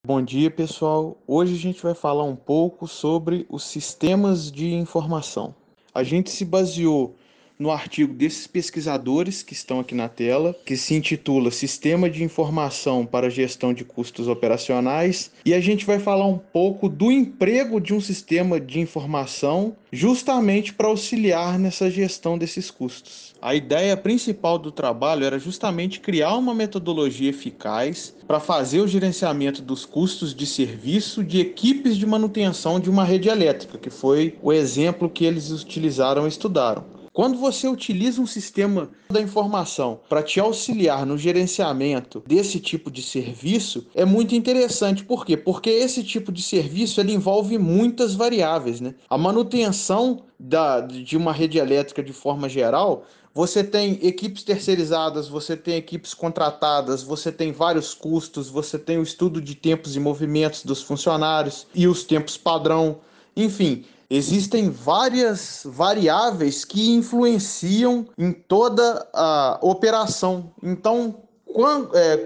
Bom dia, pessoal. Hoje a gente vai falar um pouco sobre os sistemas de informação. A gente se baseou no artigo desses pesquisadores que estão aqui na tela, que se intitula Sistema de Informação para Gestão de Custos Operacionais, e a gente vai falar um pouco do emprego de um sistema de informação justamente para auxiliar nessa gestão desses custos. A ideia principal do trabalho era justamente criar uma metodologia eficaz para fazer o gerenciamento dos custos de serviço de equipes de manutenção de uma rede elétrica, que foi o exemplo que eles utilizaram e estudaram. Quando você utiliza um sistema da informação para te auxiliar no gerenciamento desse tipo de serviço, é muito interessante. Por quê? Porque esse tipo de serviço ele envolve muitas variáveis, né? A manutenção de uma rede elétrica de forma geral, você tem equipes terceirizadas, você tem equipes contratadas, você tem vários custos, você tem o estudo de tempos e movimentos dos funcionários e os tempos padrão. Enfim, existem várias variáveis que influenciam em toda a operação. Então,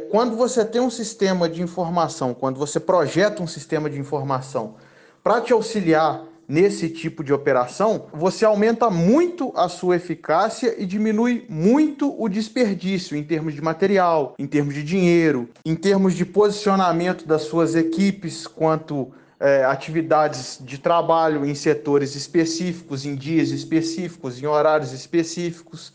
quando você tem um sistema de informação, quando você projeta um sistema de informação para te auxiliar nesse tipo de operação, você aumenta muito a sua eficácia e diminui muito o desperdício em termos de material, em termos de dinheiro, em termos de posicionamento das suas equipes quanto atividades de trabalho em setores específicos, em dias específicos, em horários específicos.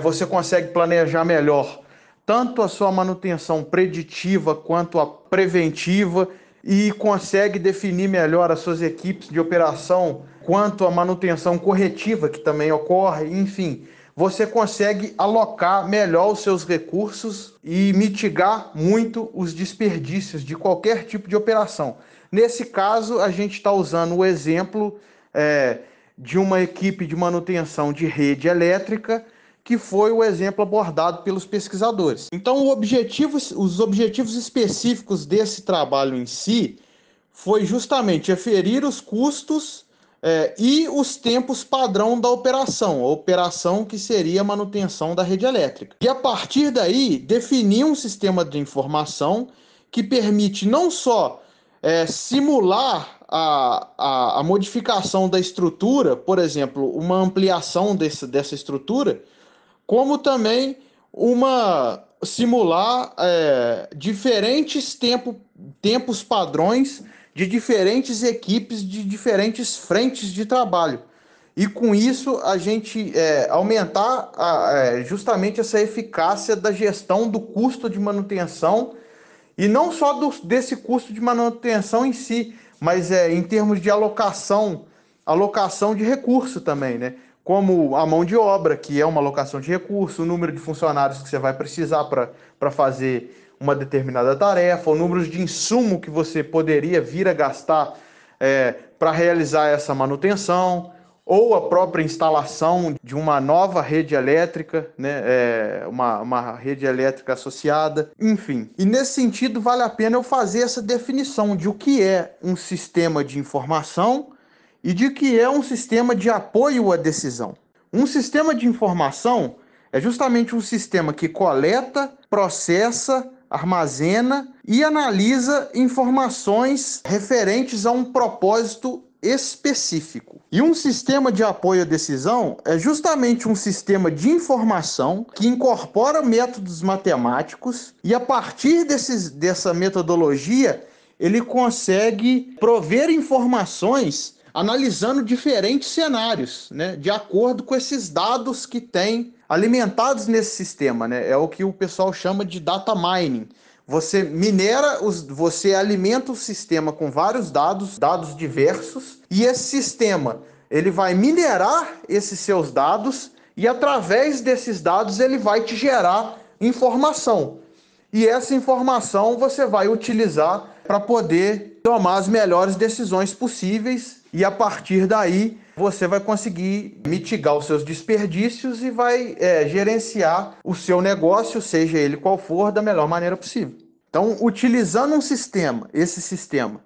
Você consegue planejar melhor tanto a sua manutenção preditiva quanto a preventiva e consegue definir melhor as suas equipes de operação quanto à manutenção corretiva que também ocorre, enfim, você consegue alocar melhor os seus recursos e mitigar muito os desperdícios de qualquer tipo de operação. Nesse caso, a gente está usando o exemplo de uma equipe de manutenção de rede elétrica, que foi o exemplo abordado pelos pesquisadores. Então, os objetivos específicos desse trabalho em si foi justamente aferir os custos e os tempos padrão da operação, a operação que seria a manutenção da rede elétrica. E a partir daí, definir um sistema de informação que permite não só simular a modificação da estrutura, por exemplo, uma ampliação dessa estrutura, como também uma simular diferentes tempos padrões de diferentes equipes de diferentes frentes de trabalho. E com isso a gente aumentar justamente essa eficácia da gestão do custo de manutenção e não só desse custo de manutenção em si, mas em termos de alocação de recurso também, né? Como a mão de obra, que é uma alocação de recurso, o número de funcionários que você vai precisar para fazer uma determinada tarefa, o número de insumo que você poderia vir a gastar para realizar essa manutenção, ou a própria instalação de uma nova rede elétrica, né, uma rede elétrica associada, enfim. E nesse sentido, vale a pena eu fazer essa definição de o que é um sistema de informação e de que é um sistema de apoio à decisão. Um sistema de informação é justamente um sistema que coleta, processa, armazena e analisa informações referentes a um propósito específico. E um sistema de apoio à decisão é justamente um sistema de informação que incorpora métodos matemáticos e, a partir dessa metodologia, ele consegue prover informações analisando diferentes cenários, né, de acordo com esses dados que tem alimentados nesse sistema, né? É o que o pessoal chama de data mining. Você alimenta o sistema com vários dados diversos, e esse sistema ele vai minerar esses seus dados e através desses dados ele vai te gerar informação. E essa informação você vai utilizar para poder tomar as melhores decisões possíveis e a partir daí você vai conseguir mitigar os seus desperdícios e vai gerenciar o seu negócio, seja ele qual for, da melhor maneira possível. Então, utilizando esse sistema.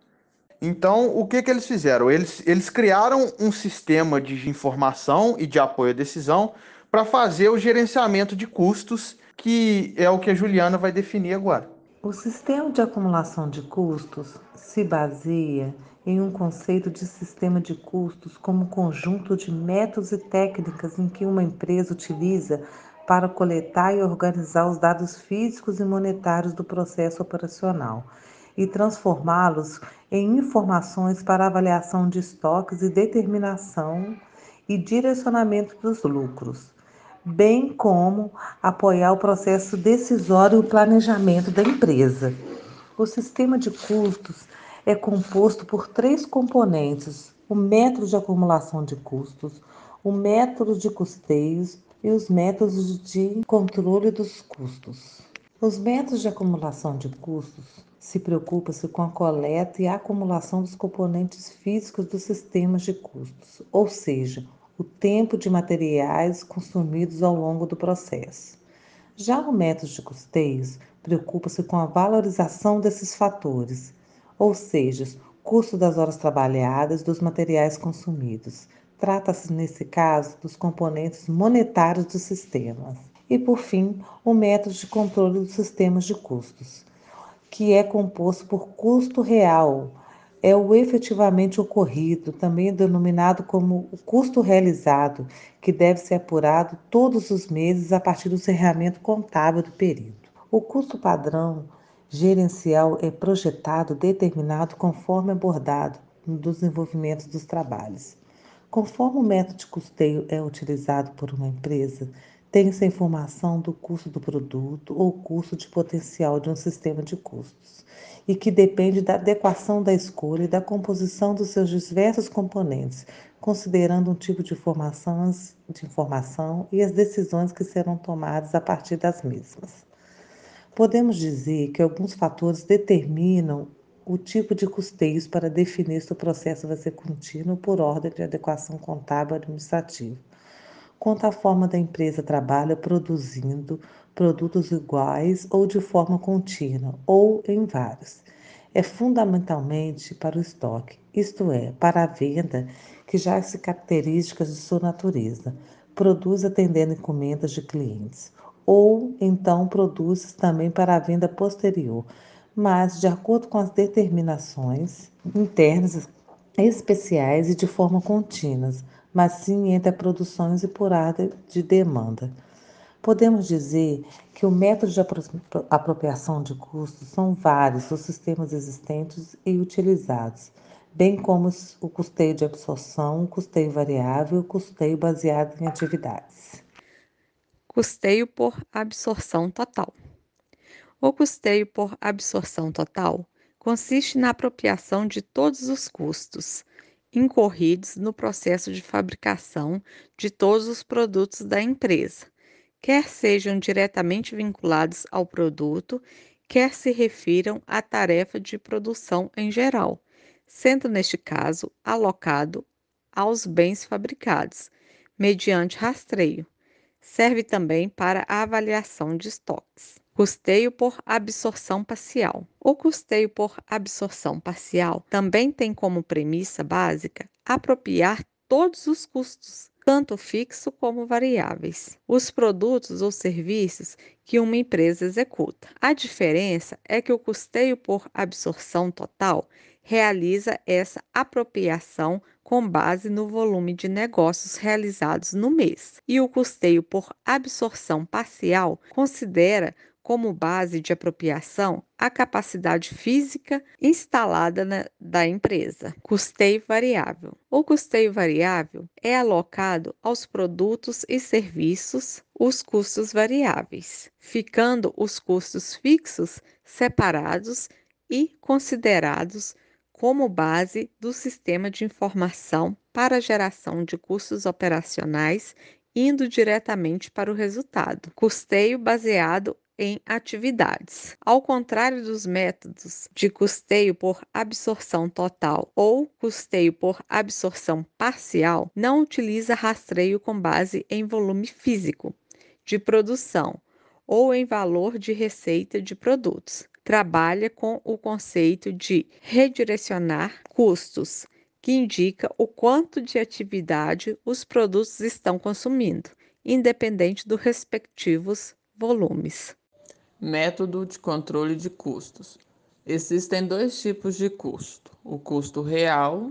Então, o que eles fizeram? Eles criaram um sistema de informação e de apoio à decisão para fazer o gerenciamento de custos, que é o que a Juliana vai definir agora. O sistema de acumulação de custos se baseia em um conceito de sistema de custos como conjunto de métodos e técnicas em que uma empresa utiliza para coletar e organizar os dados físicos e monetários do processo operacional e transformá-los em informações para avaliação de estoques e determinação e direcionamento dos lucros, bem como apoiar o processo decisório e o planejamento da empresa. O sistema de custos é composto por três componentes: o método de acumulação de custos, o método de custeios e os métodos de controle dos custos. Os métodos de acumulação de custos se preocupam-se com a coleta e a acumulação dos componentes físicos dos sistemas de custos, ou seja, o tempo de materiais consumidos ao longo do processo. Já o método de custeios preocupa-se com a valorização desses fatores, ou seja, custo das horas trabalhadas dos materiais consumidos. Trata-se, nesse caso, dos componentes monetários dos sistemas. E, por fim, o método de controle dos sistemas de custos, que é composto por custo real, é o efetivamente ocorrido, também denominado como o custo realizado, que deve ser apurado todos os meses a partir do encerramento contábil do período. O custo padrão gerencial é projetado, determinado conforme abordado no desenvolvimento dos trabalhos. Conforme o método de custeio é utilizado por uma empresa, tem-se a informação do custo do produto ou custo de potencial de um sistema de custos, e que depende da adequação da escolha e da composição dos seus diversos componentes, considerando um tipo de informação e as decisões que serão tomadas a partir das mesmas. Podemos dizer que alguns fatores determinam o tipo de custeios para definir se o processo vai ser contínuo por ordem de adequação contábil administrativa, quanto à forma da empresa trabalha produzindo produtos iguais ou de forma contínua, ou em vários. É fundamentalmente para o estoque, isto é, para a venda, que já se características de sua natureza, produz atendendo encomendas de clientes, ou então produz também para a venda posterior, mas de acordo com as determinações internas especiais e de forma contínua, mas sim entre a produções e por área de demanda. Podemos dizer que o método de apropriação de custos são vários os sistemas existentes e utilizados, bem como o custeio de absorção, o custeio variável e o custeio baseado em atividades. Custeio por absorção total. O custeio por absorção total consiste na apropriação de todos os custos incorridos no processo de fabricação de todos os produtos da empresa, quer sejam diretamente vinculados ao produto, quer se refiram à tarefa de produção em geral, sendo neste caso alocado aos bens fabricados, mediante rastreio. Serve também para a avaliação de estoques. Custeio por absorção parcial. O custeio por absorção parcial também tem como premissa básica apropriar todos os custos, tanto fixos como variáveis, os produtos ou serviços que uma empresa executa. A diferença é que o custeio por absorção total realiza essa apropriação com base no volume de negócios realizados no mês, e o custeio por absorção parcial considera como base de apropriação a capacidade física instalada da empresa. Custeio variável. O custeio variável é alocado aos produtos e serviços os custos variáveis, ficando os custos fixos separados e considerados como base do sistema de informação para a geração de custos operacionais, indo diretamente para o resultado. Custeio baseado em atividades. Ao contrário dos métodos de custeio por absorção total ou custeio por absorção parcial, não utiliza rastreio com base em volume físico de produção ou em valor de receita de produtos. Trabalha com o conceito de redirecionar custos, que indica o quanto de atividade os produtos estão consumindo, independente dos respectivos volumes. Método de controle de custos. Existem dois tipos de custo: o custo real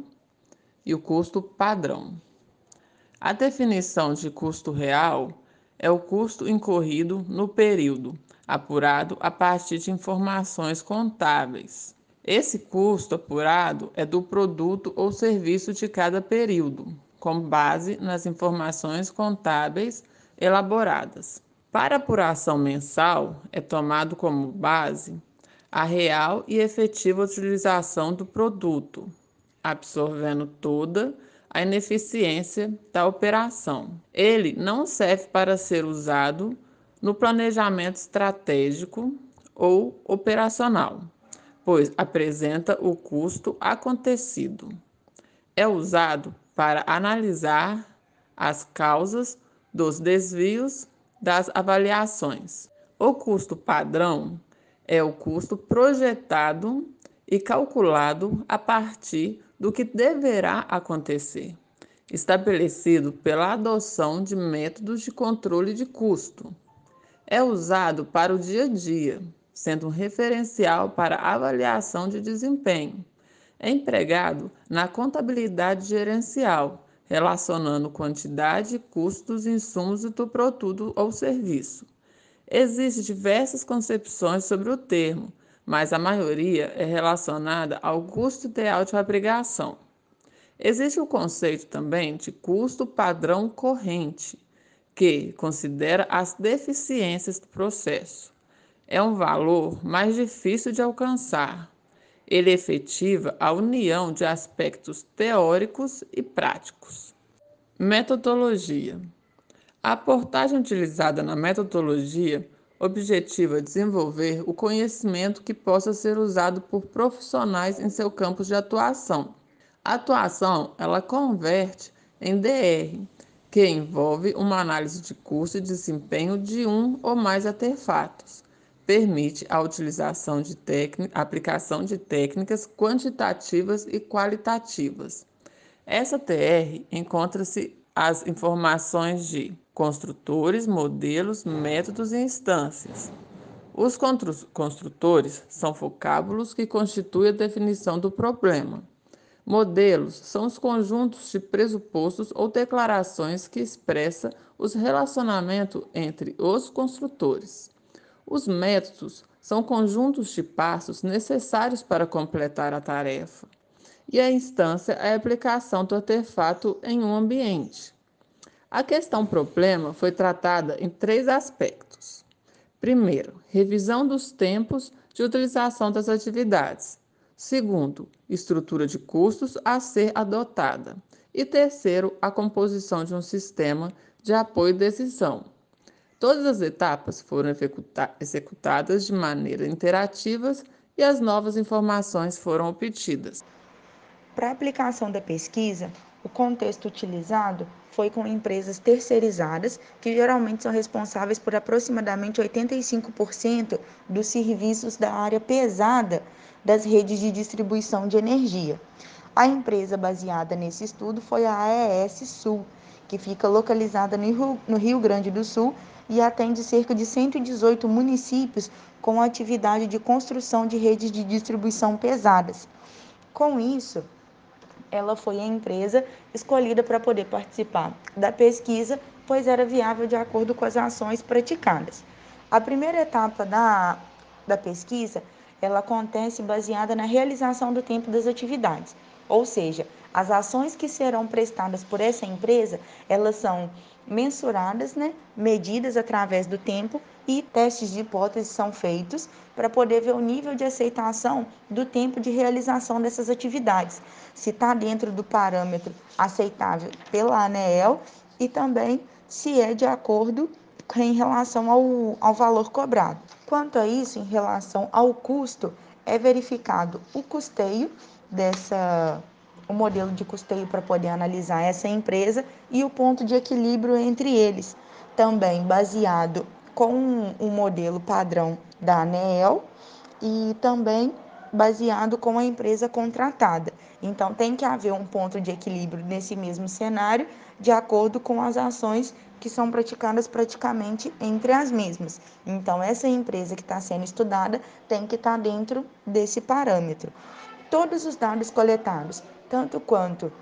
e o custo padrão. A definição de custo real é o custo incorrido no período, apurado a partir de informações contábeis. Esse custo apurado é do produto ou serviço de cada período, com base nas informações contábeis elaboradas. Para apuração mensal, é tomado como base a real e efetiva utilização do produto, absorvendo toda a ineficiência da operação. Ele não serve para ser usado no planejamento estratégico ou operacional, pois apresenta o custo acontecido. É usado para analisar as causas dos desvios das avaliações. O custo padrão é o custo projetado e calculado a partir do que deverá acontecer, estabelecido pela adoção de métodos de controle de custo. É usado para o dia a dia, sendo um referencial para avaliação de desempenho. É empregado na contabilidade gerencial, relacionando quantidade, custos, insumos do produto ou serviço. Existem diversas concepções sobre o termo, mas a maioria é relacionada ao custo ideal de fabricação. Existe o conceito também de custo padrão corrente, que considera as deficiências do processo. É um valor mais difícil de alcançar. Ele efetiva a união de aspectos teóricos e práticos. Metodologia. A abordagem utilizada na metodologia objetiva desenvolver o conhecimento que possa ser usado por profissionais em seu campo de atuação. A atuação, ela converte em DR, que envolve uma análise de custo e desempenho de um ou mais artefatos. Permite a utilização de aplicação de técnicas quantitativas e qualitativas. Essa TR encontra-se as informações de construtores, modelos, métodos e instâncias. Os construtores são vocábulos que constituem a definição do problema. Modelos são os conjuntos de pressupostos ou declarações que expressam os relacionamentos entre os construtores. Os métodos são conjuntos de passos necessários para completar a tarefa. E a instância é a aplicação do artefato em um ambiente. A questão problema foi tratada em três aspectos. Primeiro, revisão dos tempos de utilização das atividades. Segundo, estrutura de custos a ser adotada. E terceiro, a composição de um sistema de apoio e decisão. Todas as etapas foram executadas de maneira interativa e as novas informações foram obtidas. Para a aplicação da pesquisa, o contexto utilizado foi com empresas terceirizadas, que geralmente são responsáveis por aproximadamente 85% dos serviços da área pesada das redes de distribuição de energia. A empresa baseada nesse estudo foi a AES Sul, que fica localizada no Rio Grande do Sul e atende cerca de 118 municípios com atividade de construção de redes de distribuição pesadas. Com isso, ela foi a empresa escolhida para poder participar da pesquisa, pois era viável de acordo com as ações praticadas. A primeira etapa da pesquisa, ela acontece baseada na realização do tempo das atividades, ou seja, as ações que serão prestadas por essa empresa, elas são mensuradas, medidas através do tempo e testes de hipóteses são feitos para poder ver o nível de aceitação do tempo de realização dessas atividades, se está dentro do parâmetro aceitável pela ANEEL e também se é de acordo em relação ao valor cobrado. Quanto a isso, em relação ao custo, é verificado o custeio o modelo de custeio para poder analisar essa empresa e o ponto de equilíbrio entre eles, também baseado com o modelo padrão da ANEEL e também baseado com a empresa contratada. Então, tem que haver um ponto de equilíbrio nesse mesmo cenário, de acordo com as ações que são praticadas praticamente entre as mesmas. Então, essa empresa que está sendo estudada tem que estar dentro desse parâmetro. Todos os dados coletados, tanto quanto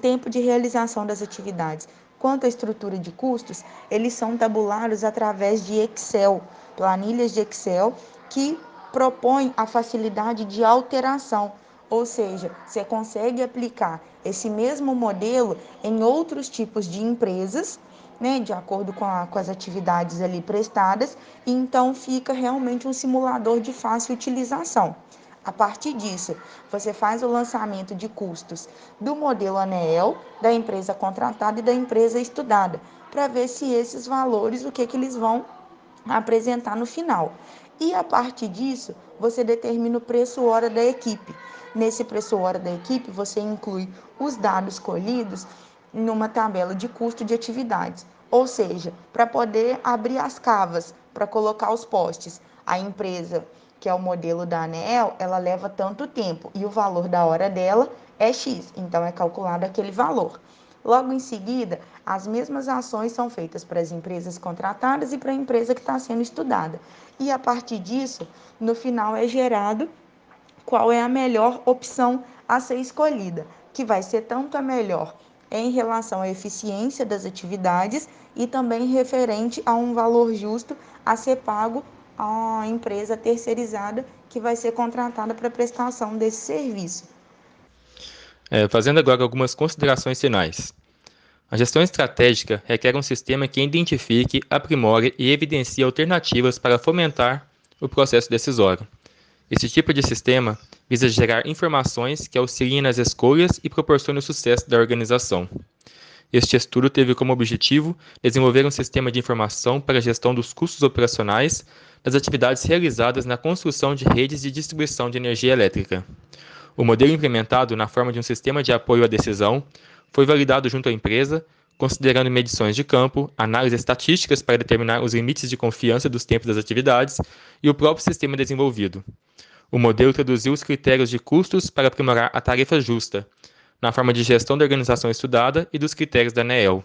tempo de realização das atividades, quanto a estrutura de custos, eles são tabulados através de Excel, planilhas de Excel que propõem a facilidade de alteração, ou seja, você consegue aplicar esse mesmo modelo em outros tipos de empresas, né, de acordo com as atividades ali prestadas, e então fica realmente um simulador de fácil utilização. A partir disso, você faz o lançamento de custos do modelo ANEEL, da empresa contratada e da empresa estudada, para ver se esses valores, o que eles vão apresentar no final. E a partir disso, você determina o preço hora da equipe. Nesse preço hora da equipe, você inclui os dados colhidos numa tabela de custo de atividades. Ou seja, para poder abrir as cavas, para colocar os postes, a empresa, que é o modelo da ANEEL, ela leva tanto tempo e o valor da hora dela é X, então é calculado aquele valor. Logo em seguida, as mesmas ações são feitas para as empresas contratadas e para a empresa que está sendo estudada. E a partir disso, no final é gerado qual é a melhor opção a ser escolhida, que vai ser tanto a melhor em relação à eficiência das atividades e também referente a um valor justo a ser pago à empresa terceirizada que vai ser contratada para a prestação desse serviço. Fazendo agora algumas considerações finais. A gestão estratégica requer um sistema que identifique, aprimore e evidencie alternativas para fomentar o processo decisório. Esse tipo de sistema visa gerar informações que auxiliem nas escolhas e proporcionem o sucesso da organização. Este estudo teve como objetivo desenvolver um sistema de informação para a gestão dos custos operacionais das atividades realizadas na construção de redes de distribuição de energia elétrica. O modelo implementado na forma de um sistema de apoio à decisão foi validado junto à empresa, considerando medições de campo, análises estatísticas para determinar os limites de confiança dos tempos das atividades e o próprio sistema desenvolvido. O modelo traduziu os critérios de custos para aprimorar a tarifa justa, na forma de gestão da organização estudada e dos critérios da ANEEL,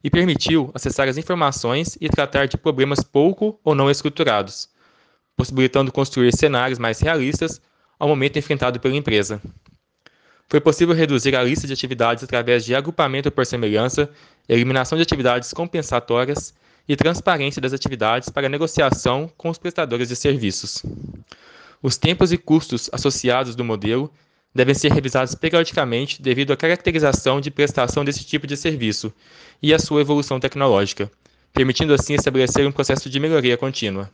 e permitiu acessar as informações e tratar de problemas pouco ou não estruturados, possibilitando construir cenários mais realistas ao momento enfrentado pela empresa. Foi possível reduzir a lista de atividades através de agrupamento por semelhança, eliminação de atividades compensatórias e transparência das atividades para negociação com os prestadores de serviços. Os tempos e custos associados do modelo devem ser revisados periodicamente devido à caracterização de prestação desse tipo de serviço e à sua evolução tecnológica, permitindo assim estabelecer um processo de melhoria contínua.